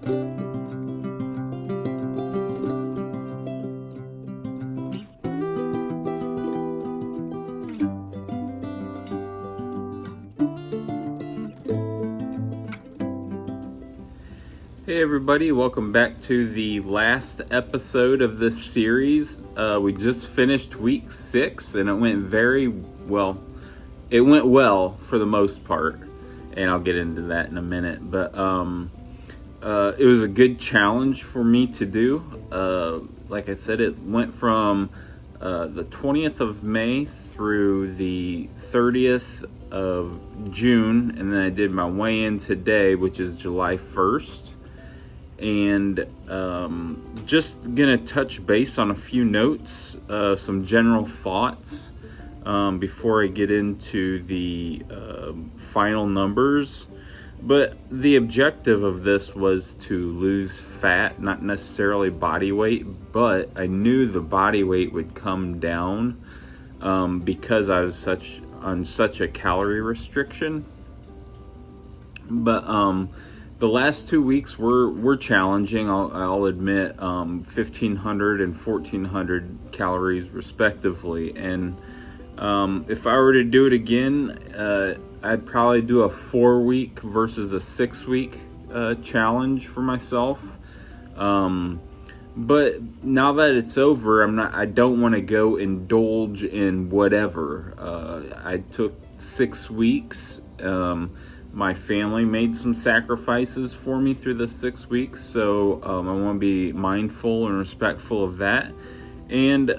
Hey everybody, welcome back to the last episode of this series. We just finished week 6 and it went very well. It went well for the most part, and I'll get into that in a minute. But it was a good challenge for me to do. Like I said, it went from the 20th of May through the 30th of June, and then I did my weigh-in today, which is July 1st. And just gonna touch base on a few notes, some general thoughts before I get into the final numbers. But the objective of this was to lose fat, not necessarily body weight, but I knew the body weight would come down because I was on such a calorie restriction. But the last 2 weeks were challenging, I'll admit, 1,500 and 1,400 calories respectively. And if I were to do it again, I'd probably do a 4-week versus a 6-week challenge for myself. But now that it's over, I don't want to go indulge in whatever. I took 6 weeks. My family made some sacrifices for me through the 6 weeks, so I want to be mindful and respectful of that. And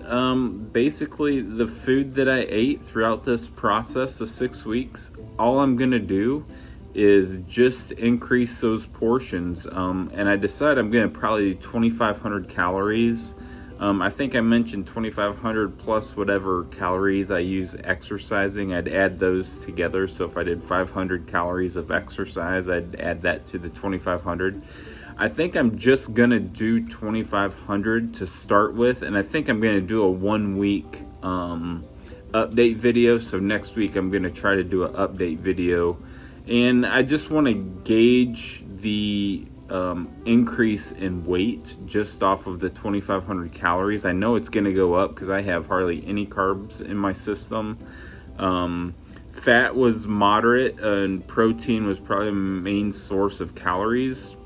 basically, the food that I ate throughout this process of 6 weeks, all I'm going to do is just increase those portions. And I decided I'm going to probably do 2,500 calories. I think I mentioned 2,500 plus whatever calories I use exercising. I'd add those together. So if I did 500 calories of exercise, I'd add that to the 2,500. I think I'm just going to do 2,500 to start with. And I think I'm going to do a 1-week update video. So next week I'm going to try to do an update video. And I just want to gauge the increase in weight just off of the 2,500 calories. I know it's going to go up because I have hardly any carbs in my system. Fat was moderate and protein was probably the main source of calories.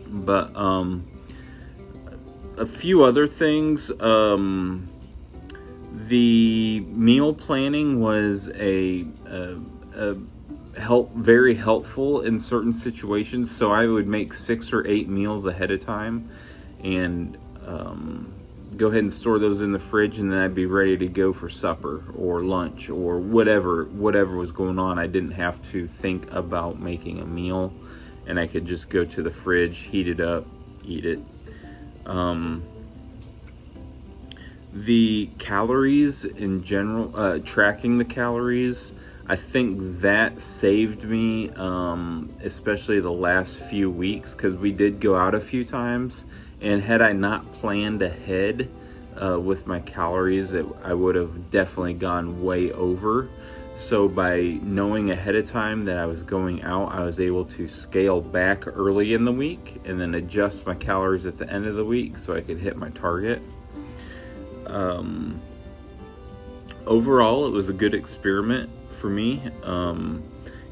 But a few other things. The meal planning was very helpful in certain situations. So I would make 6 or 8 meals ahead of time and go ahead and store those in the fridge, and then I'd be ready to go for supper or lunch or whatever was going on. I didn't have to think about making a meal, and I could just go to the fridge, heat it up, eat it. The calories in general, tracking the calories, I think that saved me, especially the last few weeks, because we did go out a few times, and had I not planned ahead with my calories, I would have definitely gone way over. So by knowing ahead of time that I was going out, I was able to scale back early in the week and then adjust my calories at the end of the week so I could hit my target. Overall, it was a good experiment for me.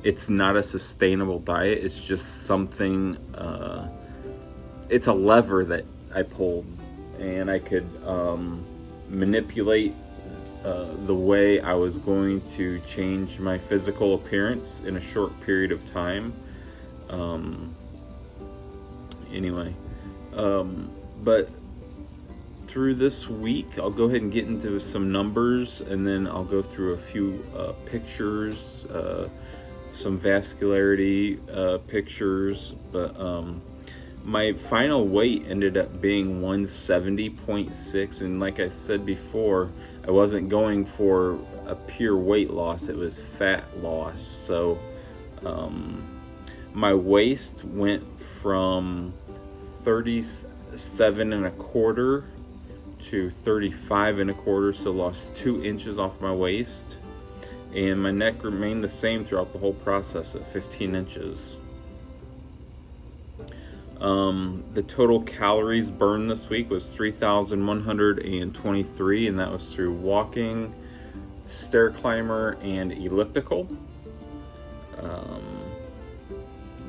It's not a sustainable diet. It's just something, it's a lever that I pulled, and I could manipulate the way I was going to change my physical appearance in a short period of time. But through this week, I'll go ahead and get into some numbers, and then I'll go through a few pictures, some vascularity pictures. But my final weight ended up being 170.6, and like I said before, I wasn't going for a pure weight loss, it was fat loss. So my waist went from 37 and a quarter to 35 and a quarter, so lost 2 inches off my waist, and my neck remained the same throughout the whole process at 15 inches. The total calories burned this week was 3,123, and that was through walking, stair climber, and elliptical.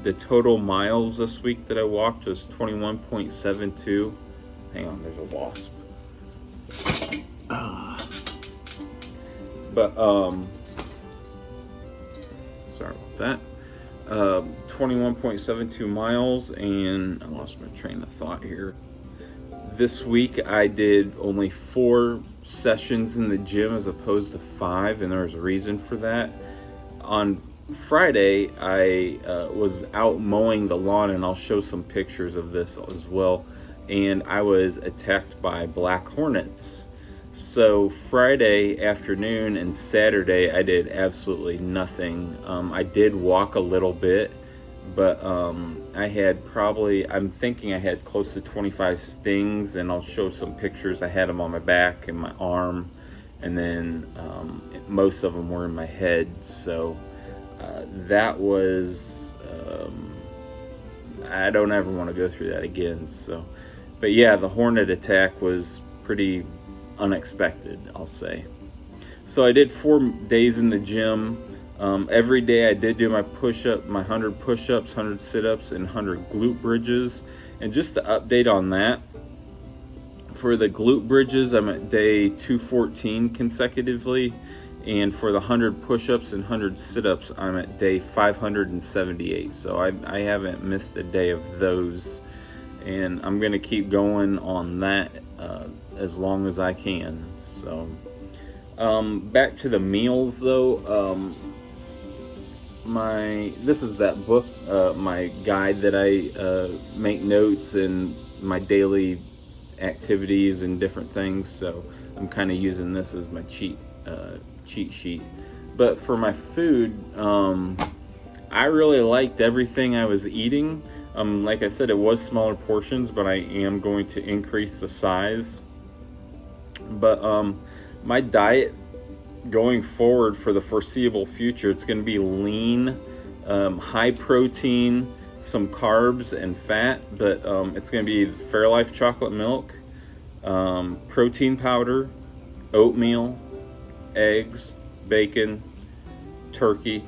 The total miles this week that I walked was 21.72. Hang on, there's a wasp. But sorry about that. 21.72 miles, and I lost my train of thought here. This week I did only 4 sessions in the gym as opposed to 5, and there was a reason for that. On Friday I was out mowing the lawn, and I'll show some pictures of this as well, and I was attacked by black hornets. So Friday afternoon and Saturday I did absolutely nothing. I did walk a little bit, but I had I'm thinking I had close to 25 stings, and I'll show some pictures. I had them on my back and my arm, and then most of them were in my head. So that was, I don't ever want to go through that again. So, but yeah, the hornet attack was pretty unexpected, I'll say. So I did 4 days in the gym. Every day I did do my push-up, my 100 push-ups, 100 sit-ups, and 100 glute bridges. And just to update on that, for the glute bridges, I'm at day 214 consecutively. And for the 100 push-ups and 100 sit-ups, I'm at day 578. So I haven't missed a day of those. And I'm going to keep going on that as long as I can. So back to the meals though. This is that book, my guide that I make notes and my daily activities and different things. So I'm kind of using this as my cheat sheet. But for my food, I really liked everything I was eating. Like I said, it was smaller portions, but I am going to increase the size. But my diet going forward for the foreseeable future, it's going to be lean, high protein, some carbs and fat, but it's going to be Fairlife chocolate milk, protein powder, oatmeal, eggs, bacon, turkey,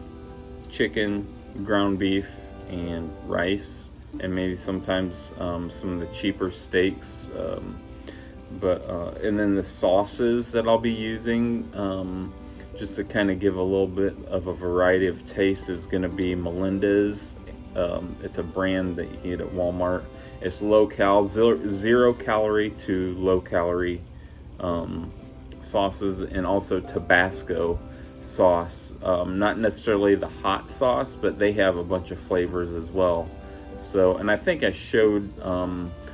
chicken, ground beef, and rice, and maybe sometimes some of the cheaper steaks. And then the sauces that I'll be using, just to kind of give a little bit of a variety of taste, is going to be Melinda's. It's a brand that you can get at Walmart. It's low cal, 0 calorie to low calorie sauces, and also Tabasco sauce. Not necessarily the hot sauce, but they have a bunch of flavors as well. So, and I think I showed,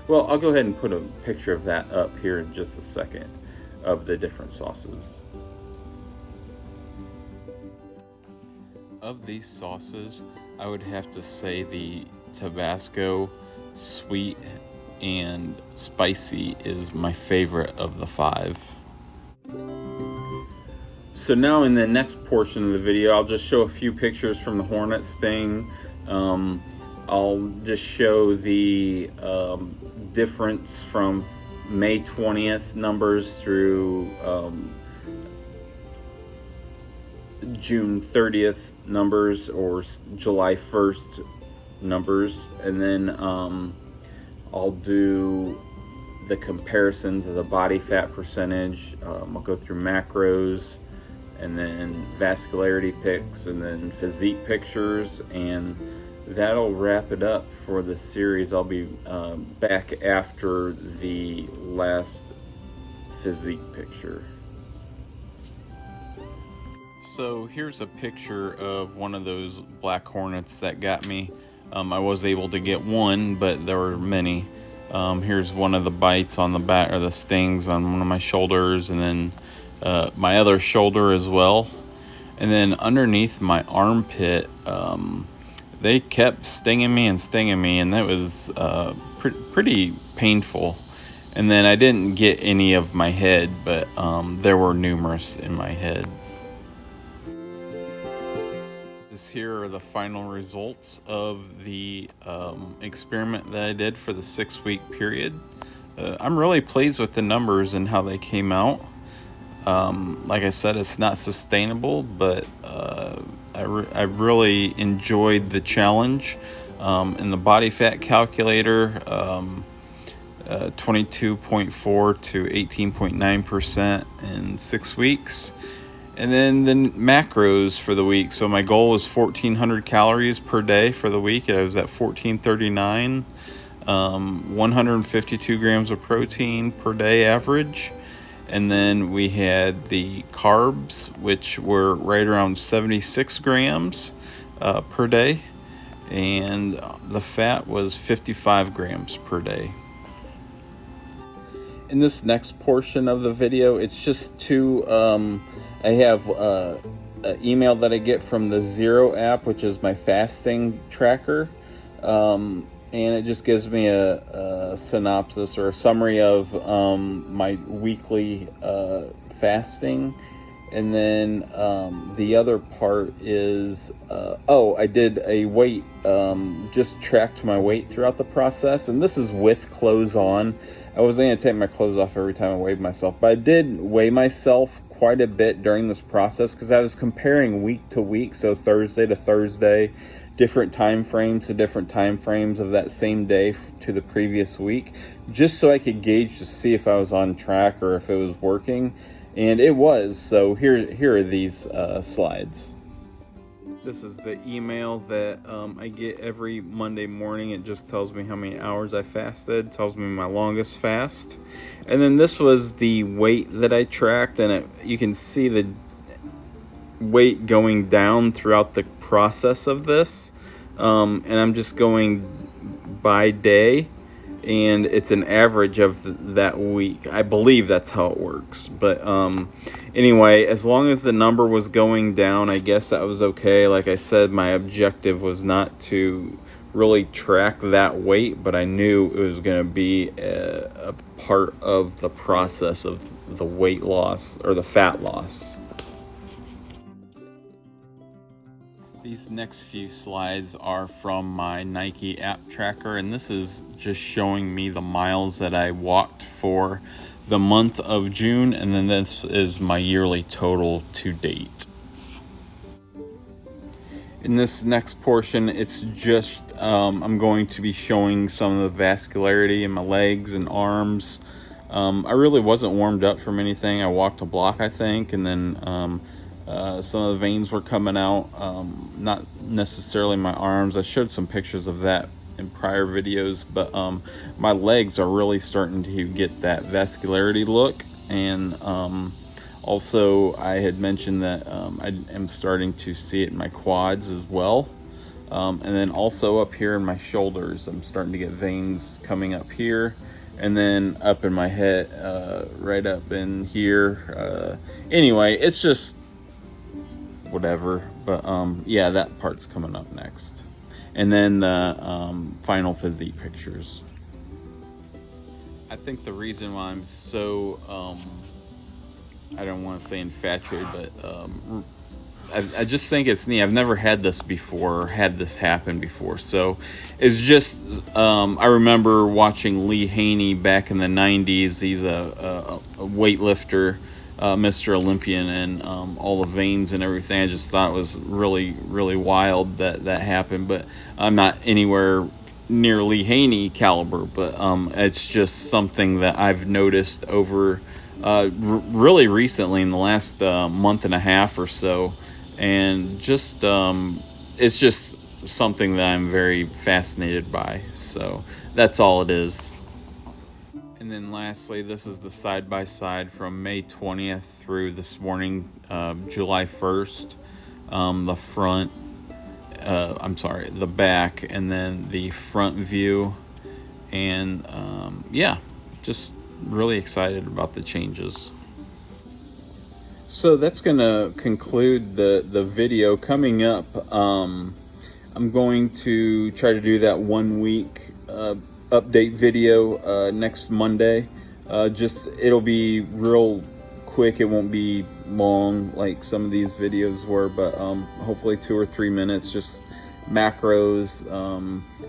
well, I'll go ahead and put a picture of that up here in just a second, of the different sauces. Of these sauces, I would have to say the Tabasco sweet and spicy is my favorite of the 5. So now in the next portion of the video, I'll just show a few pictures from the hornet sting. I'll just show the difference from May 20th numbers through June 30th numbers, or July 1st numbers, and then I'll do the comparisons of the body fat percentage. I'll go through macros, and then vascularity pics, and then physique pictures, and that'll wrap it up for the series. I'll be back after the last physique picture. So here's a picture of one of those black hornets that got me. I was able to get one, but there were many. Here's one of the bites on the back, or the stings on one of my shoulders, and then my other shoulder as well. And then underneath my armpit, they kept stinging me, and that was pretty painful. And then I didn't get any of my head, but there were numerous in my head. This here are the final results of the experiment that I did for the 6-week period. I'm really pleased with the numbers and how they came out. Like I said, it's not sustainable, but I really enjoyed the challenge. In the body fat calculator, 22.4 to 18.9% in 6 weeks. And then the macros for the week. So my goal was 1,400 calories per day for the week. I was at 1,439, 152 grams of protein per day average. And then we had the carbs, which were right around 76 grams per day. And the fat was 55 grams per day. In this next portion of the video, it's just I have an email that I get from the Zero app, which is my fasting tracker. And it just gives me a synopsis or a summary of my weekly fasting. And then the other part is, I did a weight, just tracked my weight throughout the process. And this is with clothes on. I wasn't going to take my clothes off every time I weighed myself, but I did weigh myself quite a bit during this process because I was comparing week to week, so Thursday to Thursday, different time frames to different time frames of that same day to the previous week, just so I could gauge to see if I was on track or if it was working, and it was. So here are these slides. This is the email that I get every Monday morning. It just tells me how many hours I fasted, tells me my longest fast. And then this was the weight that I tracked, and you can see the weight going down throughout the process of this. And I'm just going by day, and it's an average of that week. I believe that's how it works. But anyway, as long as the number was going down, I guess that was okay. Like I said, my objective was not to really track that weight, but I knew it was going to be a part of the process of the weight loss or the fat loss. These next few slides are from my Nike app tracker, and this is just showing me the miles that I walked for the month of June, and then this is my yearly total to date. In this next portion, it's just I'm going to be showing some of the vascularity in my legs and arms. I really wasn't warmed up from anything. I walked a block, I think, and then some of the veins were coming out, not necessarily my arms. I showed some pictures of that in prior videos, but my legs are really starting to get that vascularity look. And also I had mentioned that I am starting to see it in my quads as well. And then also up here in my shoulders, I'm starting to get veins coming up here, and then up in my head, right up in here. Anyway, it's just whatever, but yeah, that part's coming up next. And then the final physique pictures. I think the reason why I'm so I don't want to say infatuated, but I just think it's neat. I've never had this before, or had this happen before. So it's just, I remember watching Lee Haney back in the 90s. He's a weightlifter, Mr. Olympian, and all the veins and everything. I just thought it was really, really wild that happened. But I'm not anywhere near Lee Haney caliber, but it's just something that I've noticed over really recently in the last month and a half or so. And just it's just something that I'm very fascinated by. So that's all it is. And then lastly, this is the side-by-side from May 20th through this morning, July 1st. The front, the back, and then the front view. And yeah, just really excited about the changes. So that's going to conclude the video. Coming up, I'm going to try to do that 1 week update video next Monday. It'll be real quick. It won't be long like some of these videos were, but hopefully 2 or 3 minutes, just macros,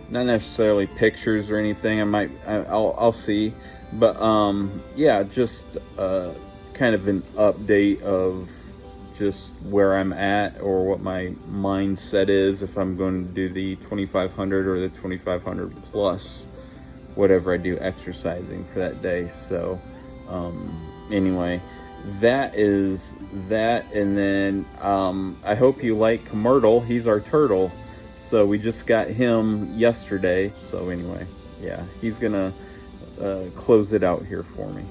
not necessarily pictures or anything. I'll see, but yeah, just kind of an update of just where I'm at or what my mindset is, if I'm going to do the 2500 or the 2500 plus whatever I do exercising for that day. So anyway, that is that. And then I hope you like Myrtle. He's our turtle, so we just got him yesterday. So anyway, yeah, he's gonna close it out here for me.